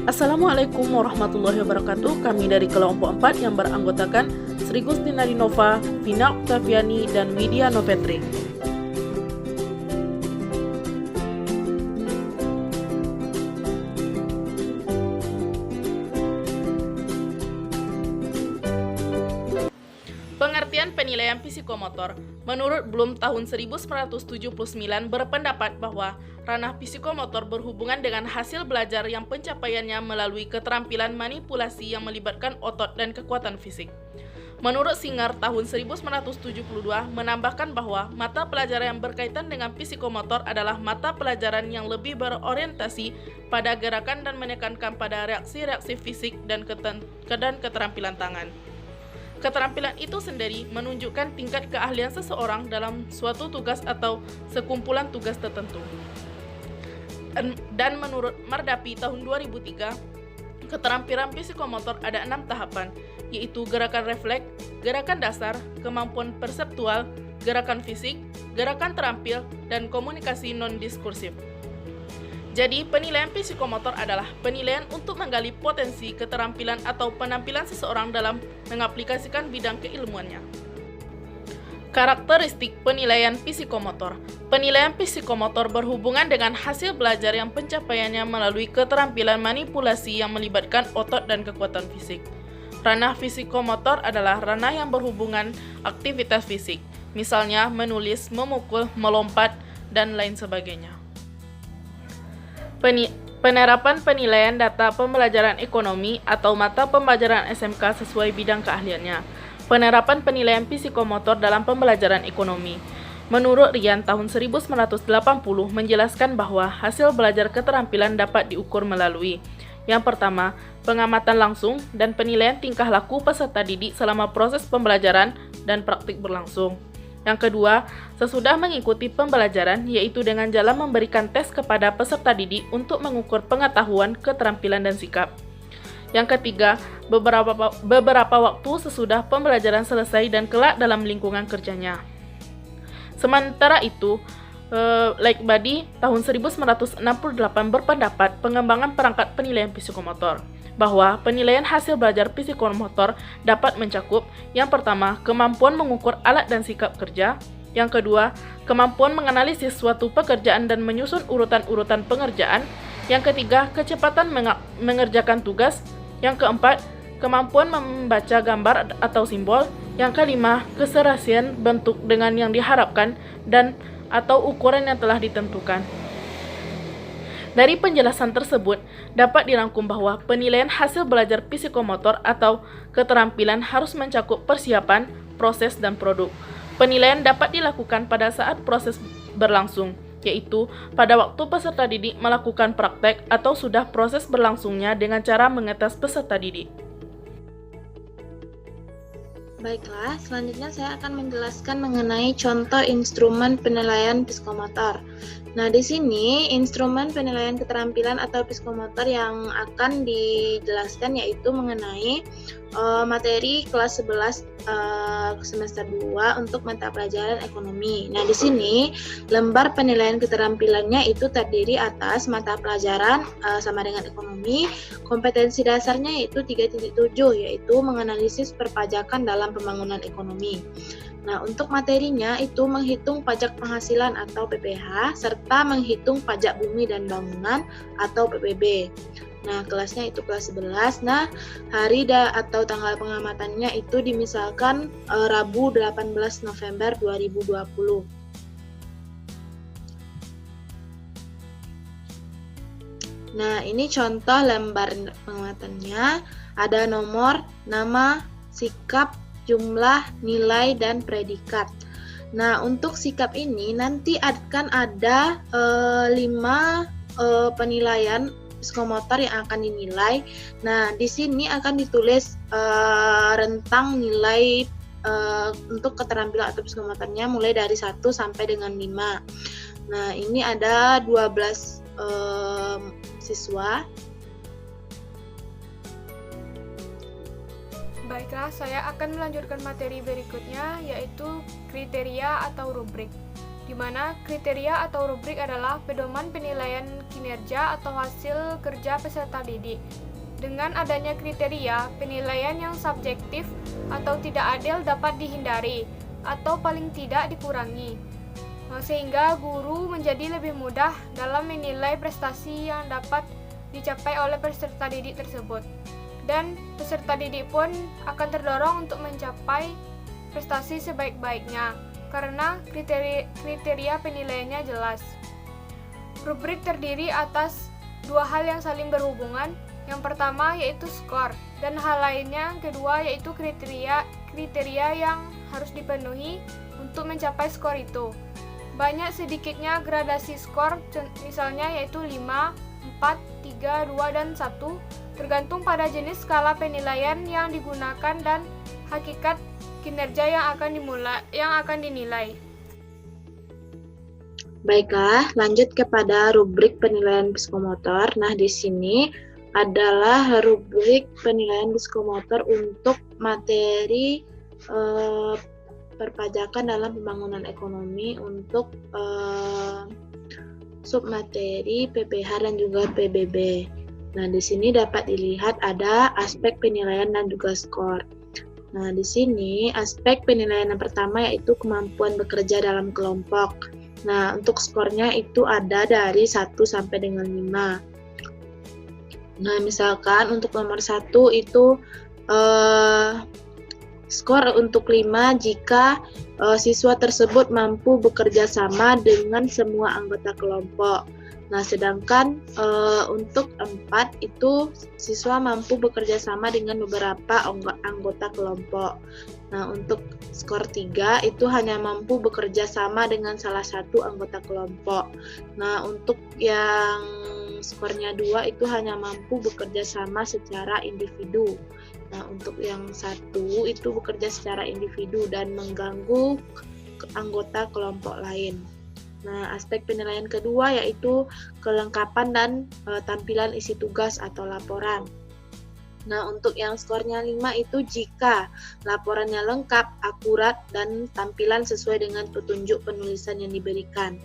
Assalamualaikum warahmatullahi wabarakatuh. Kami dari kelompok 4 yang beranggotakan Sri Gustina Dinova, Vina Oktaviani, dan Widya Novetri. Pengertian penilaian psikomotor. Menurut Bloom tahun 1979 berpendapat bahwa ranah psikomotor berhubungan dengan hasil belajar yang pencapaiannya melalui keterampilan manipulasi yang melibatkan otot dan kekuatan fisik. Menurut Singer tahun 1972 menambahkan bahwa mata pelajaran yang berkaitan dengan psikomotor adalah mata pelajaran yang lebih berorientasi pada gerakan dan menekankan pada reaksi-reaksi fisik dan keterampilan tangan. Keterampilan itu sendiri menunjukkan tingkat keahlian seseorang dalam suatu tugas atau sekumpulan tugas tertentu. Dan menurut Mardapi tahun 2003, keterampilan psikomotor ada 6 tahapan, yaitu gerakan refleks, gerakan dasar, kemampuan perseptual, gerakan fisik, gerakan terampil, dan komunikasi non-diskursif. Jadi, penilaian psikomotor adalah penilaian untuk menggali potensi, keterampilan, atau penampilan seseorang dalam mengaplikasikan bidang keilmuannya. Karakteristik penilaian psikomotor. Penilaian psikomotor berhubungan dengan hasil belajar yang pencapaiannya melalui keterampilan manipulasi yang melibatkan otot dan kekuatan fisik. Ranah psikomotor adalah ranah yang berhubungan aktivitas fisik, misalnya menulis, memukul, melompat, dan lain sebagainya. Penerapan penilaian data pembelajaran ekonomi atau mata pembelajaran SMK sesuai bidang keahliannya. Penerapan penilaian psikomotor dalam pembelajaran ekonomi. Menurut Rian tahun 1980 menjelaskan bahwa hasil belajar keterampilan dapat diukur melalui: yang pertama, pengamatan langsung dan penilaian tingkah laku peserta didik selama proses pembelajaran dan praktik berlangsung. Yang kedua, sesudah mengikuti pembelajaran, yaitu dengan jalan memberikan tes kepada peserta didik untuk mengukur pengetahuan, keterampilan, dan sikap. Yang ketiga, beberapa waktu sesudah pembelajaran selesai dan kelak dalam lingkungan kerjanya. Sementara itu, Laikbadi tahun 1968 berpendapat pengembangan perangkat penilaian psikomotor, bahwa penilaian hasil belajar psikomotor dapat mencakup: yang pertama, kemampuan mengukur alat dan sikap kerja; yang kedua, kemampuan menganalisis suatu pekerjaan dan menyusun urutan-urutan pengerjaan; yang ketiga, kecepatan mengerjakan tugas; yang keempat, kemampuan membaca gambar atau simbol; yang kelima, keserasian bentuk dengan yang diharapkan dan atau ukuran yang telah ditentukan. Dari penjelasan tersebut, dapat dirangkum bahwa penilaian hasil belajar psikomotor atau keterampilan harus mencakup persiapan, proses, dan produk. Penilaian dapat dilakukan pada saat proses berlangsung, yaitu pada waktu peserta didik melakukan praktek atau sudah proses berlangsungnya dengan cara mengetes peserta didik. Baiklah, selanjutnya saya akan menjelaskan mengenai contoh instrumen penilaian psikomotor. Nah, di sini instrumen penilaian keterampilan atau psikomotor yang akan dijelaskan yaitu mengenai materi kelas 11 semester 2 untuk mata pelajaran ekonomi. Nah, di sini lembar penilaian keterampilannya itu terdiri atas mata pelajaran sama dengan ekonomi. Kompetensi dasarnya yaitu 3.7, yaitu menganalisis perpajakan dalam pembangunan ekonomi. Nah, untuk materinya itu menghitung pajak penghasilan atau PPH serta menghitung pajak bumi dan bangunan atau PBB. Nah, kelasnya itu kelas 11. Nah, hari atau tanggal pengamatannya itu dimisalkan Rabu 18 November 2020. Nah, ini contoh lembar pengamatannya. Ada nomor, nama, sikap, jumlah, nilai, dan predikat. Nah, untuk sikap ini nanti akan ada 5 penilaian psikomotor yang akan dinilai. Nah, di sini akan ditulis rentang nilai untuk keterampilan atau psikomotornya mulai dari 1 sampai dengan 5. Nah, ini ada 12 siswa. Baiklah, saya akan melanjutkan materi berikutnya, yaitu kriteria atau rubrik. di mana kriteria atau rubrik adalah pedoman penilaian kinerja atau hasil kerja peserta didik. Dengan adanya kriteria, penilaian yang subjektif atau tidak adil dapat dihindari atau paling tidak dikurangi, sehingga guru menjadi lebih mudah dalam menilai prestasi yang dapat dicapai oleh peserta didik tersebut. Dan peserta didik pun akan terdorong untuk mencapai prestasi sebaik-baiknya karena kriteria penilaiannya jelas. Rubrik terdiri atas dua hal yang saling berhubungan. Yang pertama yaitu skor, dan hal lainnya yang kedua yaitu kriteria yang harus dipenuhi untuk mencapai skor itu. Banyak sedikitnya gradasi skor, misalnya yaitu 5, 4, 3, 2, dan 1, tergantung pada jenis skala penilaian yang digunakan dan hakikat kinerja yang akan dinilai. Baiklah, lanjut kepada rubrik penilaian psikomotor. Nah, di sini adalah rubrik penilaian psikomotor untuk materi perpajakan dalam pembangunan ekonomi untuk submateri PPH dan juga PBB. Nah, di sini dapat dilihat ada aspek penilaian dan juga skor. Nah, di sini aspek penilaian yang pertama yaitu kemampuan bekerja dalam kelompok. Nah, untuk skornya itu ada dari 1 sampai dengan 5. Nah, misalkan untuk nomor 1 itu skor untuk 5 jika siswa tersebut mampu bekerja sama dengan semua anggota kelompok. Nah, sedangkan untuk 4 itu siswa mampu bekerja sama dengan beberapa anggota kelompok. Nah, untuk skor 3 itu hanya mampu bekerja sama dengan salah satu anggota kelompok. Nah, untuk yang skornya 2 itu hanya mampu bekerja sama secara individu. Nah, untuk yang 1 itu bekerja secara individu dan mengganggu anggota kelompok lain. Nah, aspek penilaian kedua yaitu kelengkapan dan tampilan isi tugas atau laporan. Nah, untuk yang skornya 5 itu jika laporannya lengkap, akurat, dan tampilan sesuai dengan petunjuk penulisan yang diberikan.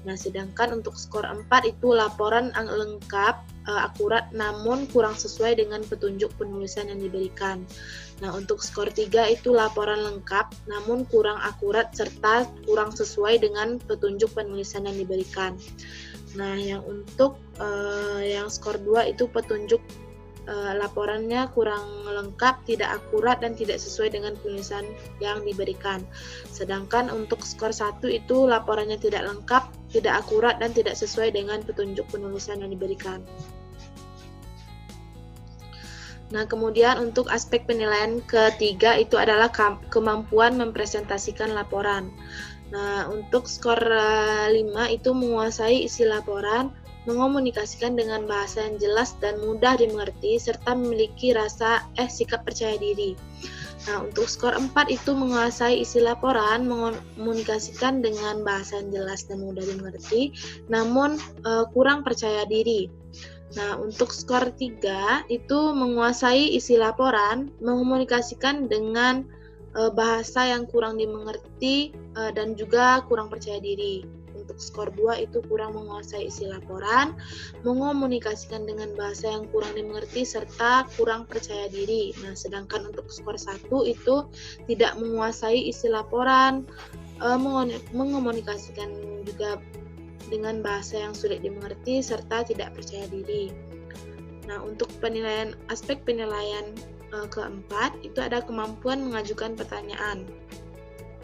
Nah, sedangkan untuk skor 4 itu laporan lengkap, akurat, namun kurang sesuai dengan petunjuk penulisan yang diberikan. Nah, untuk skor 3 itu laporan lengkap, namun kurang akurat, serta kurang sesuai dengan petunjuk penulisan yang diberikan. Nah, yang untuk yang skor 2 itu petunjuk laporannya kurang lengkap, tidak akurat, dan tidak sesuai dengan penulisan yang diberikan. Sedangkan untuk skor 1 itu laporannya tidak lengkap, tidak akurat, dan tidak sesuai dengan petunjuk penulisan yang diberikan. Nah, kemudian untuk aspek penilaian ketiga itu adalah kemampuan mempresentasikan laporan. Nah, untuk skor 5 itu menguasai isi laporan, mengomunikasikan dengan bahasa yang jelas dan mudah dimengerti, serta memiliki sikap percaya diri. Nah, untuk skor 4 itu menguasai isi laporan, mengomunikasikan dengan bahasa yang jelas dan mudah dimengerti, namun kurang percaya diri. Nah, untuk skor 3 itu menguasai isi laporan, mengomunikasikan dengan bahasa yang kurang dimengerti dan juga kurang percaya diri. Untuk skor 2 itu kurang menguasai isi laporan, mengomunikasikan dengan bahasa yang kurang dimengerti, serta kurang percaya diri. Nah, sedangkan untuk skor 1 itu tidak menguasai isi laporan, mengomunikasikan juga dengan bahasa yang sulit dimengerti, serta tidak percaya diri. Nah, untuk aspek penilaian keempat itu ada kemampuan mengajukan pertanyaan.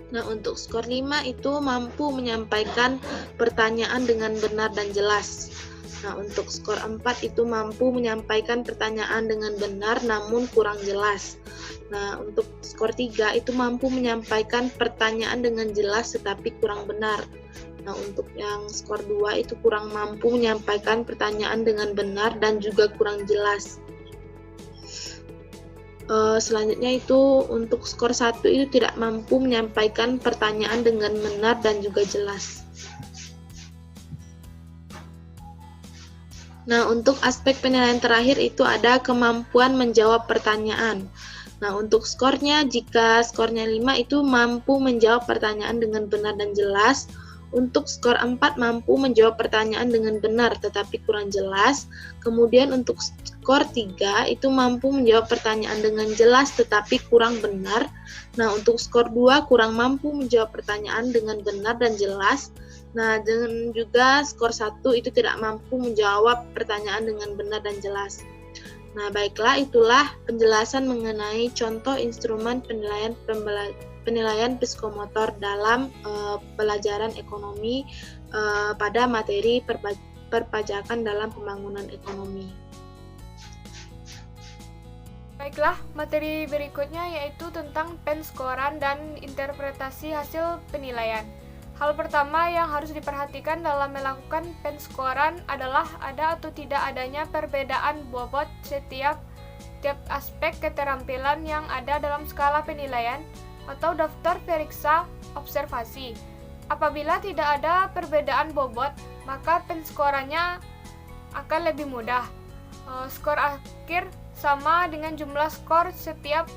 Nah, untuk skor 5 itu mampu menyampaikan pertanyaan dengan benar dan jelas. Nah, untuk skor 4 itu mampu menyampaikan pertanyaan dengan benar namun kurang jelas. Nah, untuk skor 3 itu mampu menyampaikan pertanyaan dengan jelas tetapi kurang benar. Nah, untuk yang skor 2 itu kurang mampu menyampaikan pertanyaan dengan benar dan juga kurang jelas. Selanjutnya itu untuk skor 1 itu tidak mampu menyampaikan pertanyaan dengan benar dan juga jelas. Nah, untuk aspek penilaian terakhir itu ada kemampuan menjawab pertanyaan. Nah, untuk skornya, jika skornya 5 itu mampu menjawab pertanyaan dengan benar dan jelas. Untuk skor 4 mampu menjawab pertanyaan dengan benar tetapi kurang jelas. Kemudian untuk skor 3 itu mampu menjawab pertanyaan dengan jelas tetapi kurang benar. Nah, untuk skor 2 kurang mampu menjawab pertanyaan dengan benar dan jelas. Nah, dan juga skor 1 itu tidak mampu menjawab pertanyaan dengan benar dan jelas. Nah, baiklah, itulah penjelasan mengenai contoh instrumen penilaian psikomotor dalam pelajaran ekonomi pada materi perpajakan dalam pembangunan ekonomi. Baiklah, materi berikutnya yaitu tentang penskoran dan interpretasi hasil penilaian. Hal pertama yang harus diperhatikan dalam melakukan penskoran adalah ada atau tidak adanya perbedaan bobot setiap aspek keterampilan yang ada dalam skala penilaian atau daftar periksa observasi. Apabila tidak ada perbedaan bobot, maka penskorannya akan lebih mudah. Skor akhir sama dengan jumlah skor setiap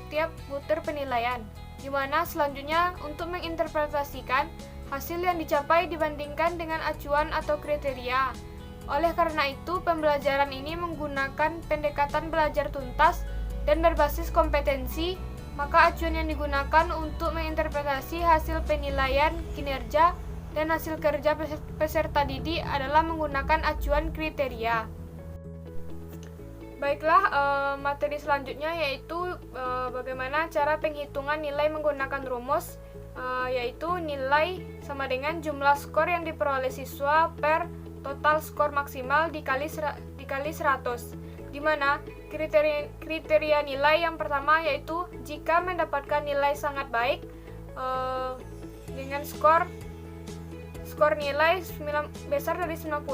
butir penilaian, di mana selanjutnya untuk menginterpretasikan hasil yang dicapai dibandingkan dengan acuan atau kriteria. Oleh karena itu, pembelajaran ini menggunakan pendekatan belajar tuntas dan berbasis kompetensi, maka acuan yang digunakan untuk menginterpretasi hasil penilaian kinerja dan hasil kerja peserta didik adalah menggunakan acuan kriteria. Baiklah, materi selanjutnya yaitu bagaimana cara penghitungan nilai menggunakan rumus, yaitu nilai sama dengan jumlah skor yang diperoleh siswa per total skor maksimal dikali 100, di mana kriteria nilai yang pertama yaitu jika mendapatkan nilai sangat baik dengan skor nilai besar dari 90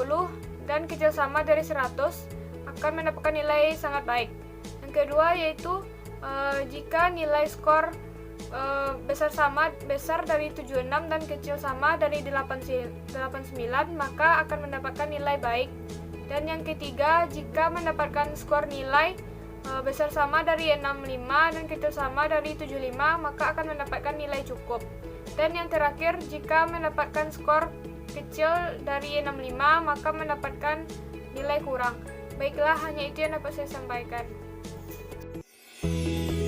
dan kecil sama dari 100 akan mendapatkan nilai sangat baik. Yang kedua yaitu jika nilai skor besar dari 76 dan kecil sama dari 89 maka akan mendapatkan nilai baik. Dan yang ketiga, jika mendapatkan skor nilai besar sama dari 65 dan kecil sama dari 75 maka akan mendapatkan nilai cukup. Dan yang terakhir, jika mendapatkan skor kecil dari 65 maka mendapatkan nilai kurang. Baiklah, hanya itu yang dapat saya sampaikan.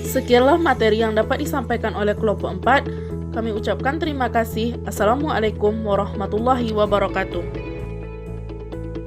Sekianlah materi yang dapat disampaikan oleh kelompok 4. Kami ucapkan terima kasih. Assalamualaikum warahmatullahi wabarakatuh.